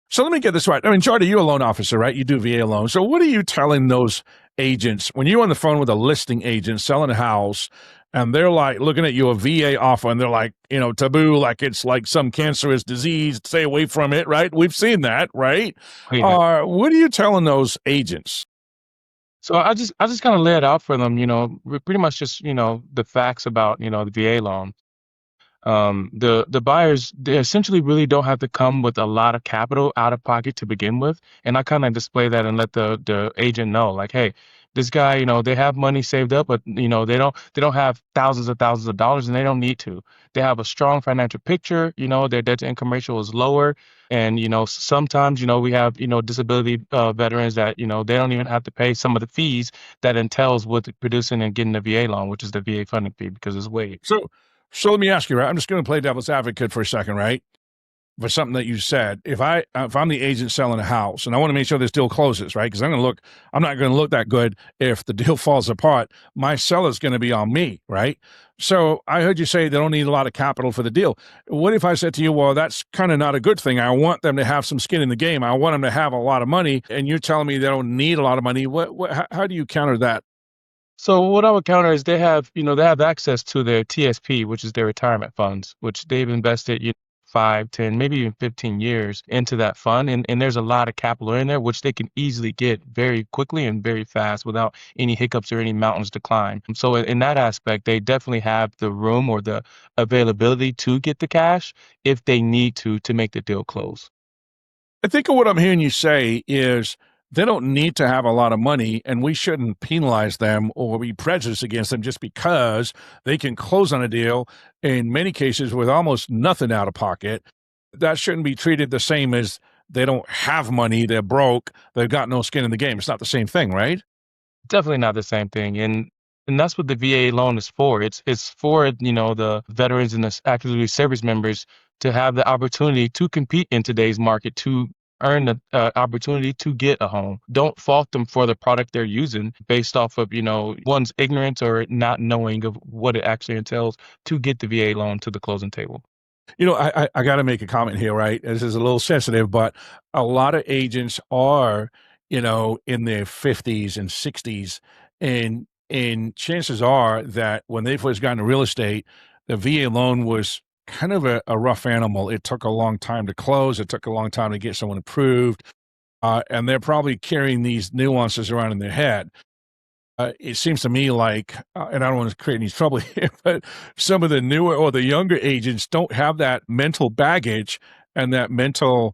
So let me get this right. I mean, Jordy, you're a loan officer, right? You do VA loans. So what are you telling those agents when you're on the phone with a listing agent selling a house and they're like looking at you a VA offer and they're like, taboo, like it's like some cancerous disease, stay away from it, right? We've seen that, right? Yeah. What are you telling those agents? So I just kind of lay it out for them, pretty much just, the facts about, the VA loan. The buyers, they essentially really don't have to come with a lot of capital out of pocket to begin with. And I kind of display that and let the agent know, like, hey, this guy, they have money saved up, but they don't have thousands of dollars and they don't need to. They have a strong financial picture, their debt to income ratio is lower. And sometimes we have disability veterans that they don't even have to pay some of the fees that entails with producing and getting a VA loan, which is the VA funding fee because it's waived. So let me ask you, right? I'm just going to play devil's advocate for a second, right? For something that you said, if I'm the agent selling a house and I want to make sure this deal closes, right? Because I'm not going to look that good if the deal falls apart. My seller's going to be on me, right? So I heard you say they don't need a lot of capital for the deal. What if I said to you, well, that's kind of not a good thing. I want them to have some skin in the game. I want them to have a lot of money, and you're telling me they don't need a lot of money. How do you counter that? So what I would counter is they have access to their TSP, which is their retirement funds, which they've invested, 5, 10, maybe even 15 years into that fund. And there's a lot of capital in there, which they can easily get very quickly and very fast without any hiccups or any mountains to climb. So in that aspect, they definitely have the room or the availability to get the cash if they need to make the deal close. I think of what I'm hearing you say is they don't need to have a lot of money, and we shouldn't penalize them or be prejudiced against them just because they can close on a deal in many cases with almost nothing out of pocket. That shouldn't be treated the same as they don't have money, they're broke, they've got no skin in the game. It's not the same thing, right? Definitely not the same thing. And that's what the VA loan is for. It's for, the veterans and the active duty service members to have the opportunity to compete in today's market, to earn the opportunity to get a home. Don't fault them for the product they're using based off of, one's ignorance or not knowing of what it actually entails to get the VA loan to the closing table. I got to make a comment here, right? This is a little sensitive, but a lot of agents are, in their 50s and 60s, and chances are that when they first got into real estate, the VA loan was kind of a rough animal. It took a long time to close. It took a long time to get someone approved, and they're probably carrying these nuances around in their head. It seems to me like, and I don't want to create any trouble here, but some of the newer or the younger agents don't have that mental baggage and that mental,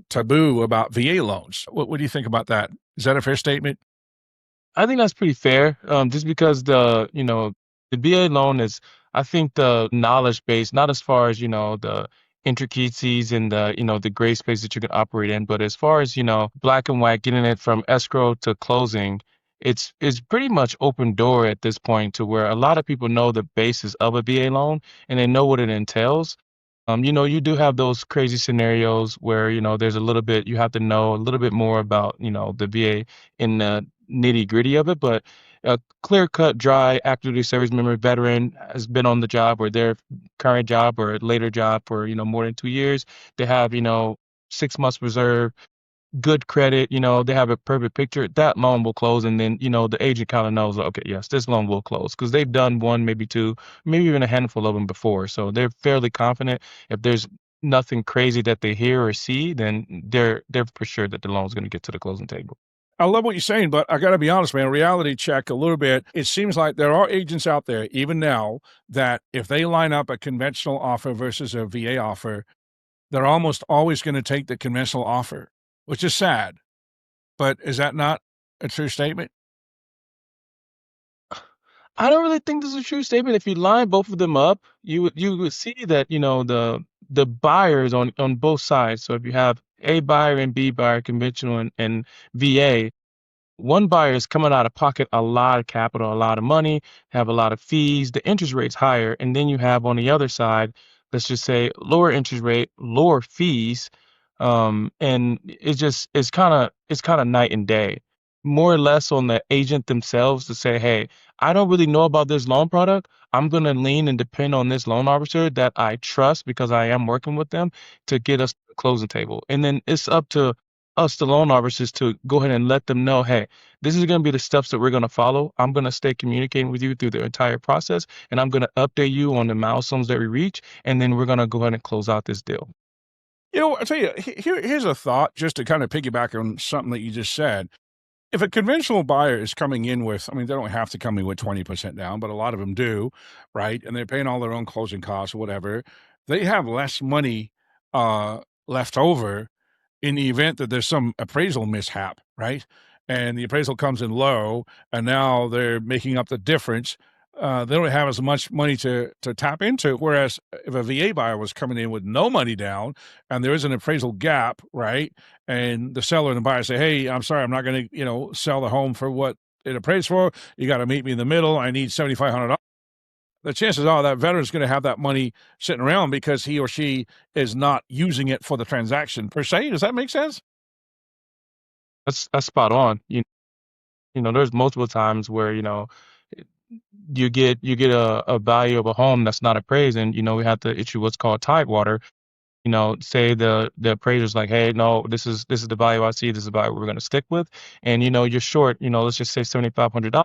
taboo about VA loans. What do you think about that? Is that a fair statement? I think that's pretty fair. Just because the VA loan is, I think the knowledge base, not as far as, the intricacies and the gray space that you can operate in, but as far as, black and white, getting it from escrow to closing, it's pretty much open door at this point to where a lot of people know the basis of a VA loan and they know what it entails. You do have those crazy scenarios where, there's a little bit, you have to know a little bit more about, the VA in the nitty-gritty of it, but a clear-cut, dry, active duty service member veteran has been on the job or their current job or later job for, more than 2 years. They have, 6 months reserve, good credit, they have a perfect picture, that loan will close. And then, the agent kind of knows, okay, yes, this loan will close because they've done one, maybe two, maybe even a handful of them before. So they're fairly confident. If there's nothing crazy that they hear or see, then they're for sure that the loan's going to get to the closing table. I love what you're saying, but I got to be honest, man. Reality check a little bit. It seems like there are agents out there, even now, that if they line up a conventional offer versus a VA offer, they're almost always going to take the conventional offer, which is sad. But is that not a true statement? I don't really think this is a true statement. If you line both of them up, you would see that, the buyers on both sides. So if you have A buyer and B buyer, conventional and VA, one buyer is coming out of pocket a lot of capital, a lot of money, have a lot of fees, the interest rate's higher. And then you have on the other side, let's just say lower interest rate, lower fees. And it's kind of night and day. more or less on the agent themselves to say, hey, I don't really know about this loan product. I'm going to lean and depend on this loan officer that I trust because I am working with them to get us to the closing table. And then it's up to us, the loan officers, to go ahead and let them know, hey, this is going to be the steps that we're going to follow. I'm going to stay communicating with you through the entire process, and I'm going to update you on the milestones that we reach, and then we're going to go ahead and close out this deal. You know, I tell you, here's a thought just to kind of piggyback on something that you just said. If a conventional buyer is coming in with, I mean, they don't have to come in with 20% down, but a lot of them do, right? And they're paying all their own closing costs or whatever. They have less money uh, left over in the event that there's some appraisal mishap, right? And the appraisal comes in low, and now they're making up the difference. They don't have as much money to tap into. Whereas if a VA buyer was coming in with no money down, and there is an appraisal gap, right? And the seller and the buyer say, "Hey, I'm sorry, I'm not going to, sell the home for what it appraised for. You got to meet me in the middle. I need $7,500." The chances are that veteran's going to have that money sitting around because he or she is not using it for the transaction per se. Does that make sense? That's spot on. There's multiple times where, you get a value of a home that's not appraised, and we have to issue what's called tidewater. Say the appraiser's like, hey, no, this is the value I see, this is the value we're going to stick with, and you're short, let's just say $7,500.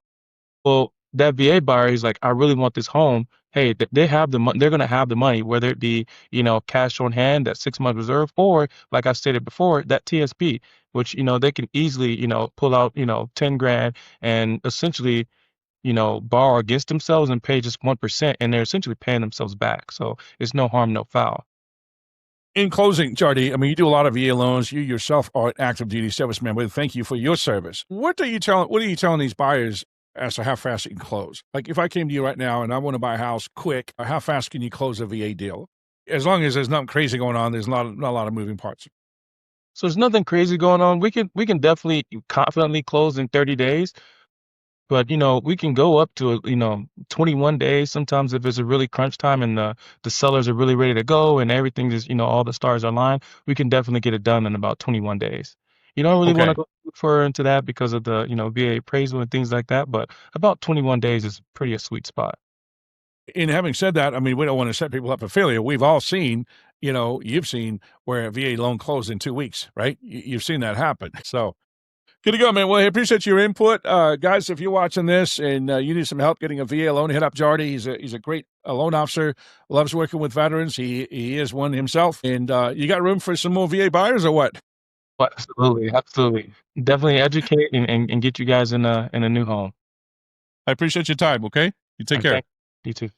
Well, that VA buyer is like, I really want this home. Hey, they have the money. They're going to have the money, whether it be, cash on hand, that 6 month reserve, or like I stated before, that TSP, which, they can easily, pull out, 10 grand and essentially, borrow against themselves and pay just 1%, and they're essentially paying themselves back. So it's no harm, no foul. In closing, Jardy, I mean, you do a lot of VA loans. You yourself are an active duty serviceman. But thank you for your service. What are you telling these buyers as to how fast you can close? Like, if I came to you right now and I want to buy a house quick, how fast can you close a VA deal? As long as there's nothing crazy going on, there's not a lot of moving parts. So there's nothing crazy going on. We can definitely confidently close in 30 days. But we can go up to 21 days sometimes if it's a really crunch time and the sellers are really ready to go and everything is, all the stars are aligned. We can definitely get it done in about 21 days. You don't really want to Okay. go further into that because of the VA appraisal and things like that, but about 21 days is pretty a sweet spot. In having said that, I mean, we don't want to set people up for failure. We've all seen, you've seen where a VA loan closed in 2 weeks, right? You've seen that happen. So good to go, man. Well, I appreciate your input. Guys, if you're watching this and you need some help getting a VA loan, hit up Jardy. He's a great loan officer, loves working with veterans. He is one himself. And you got room for some more VA buyers or what? But absolutely, absolutely. Definitely educate and get you guys in a new home. I appreciate your time, okay? You take And care. thank you too.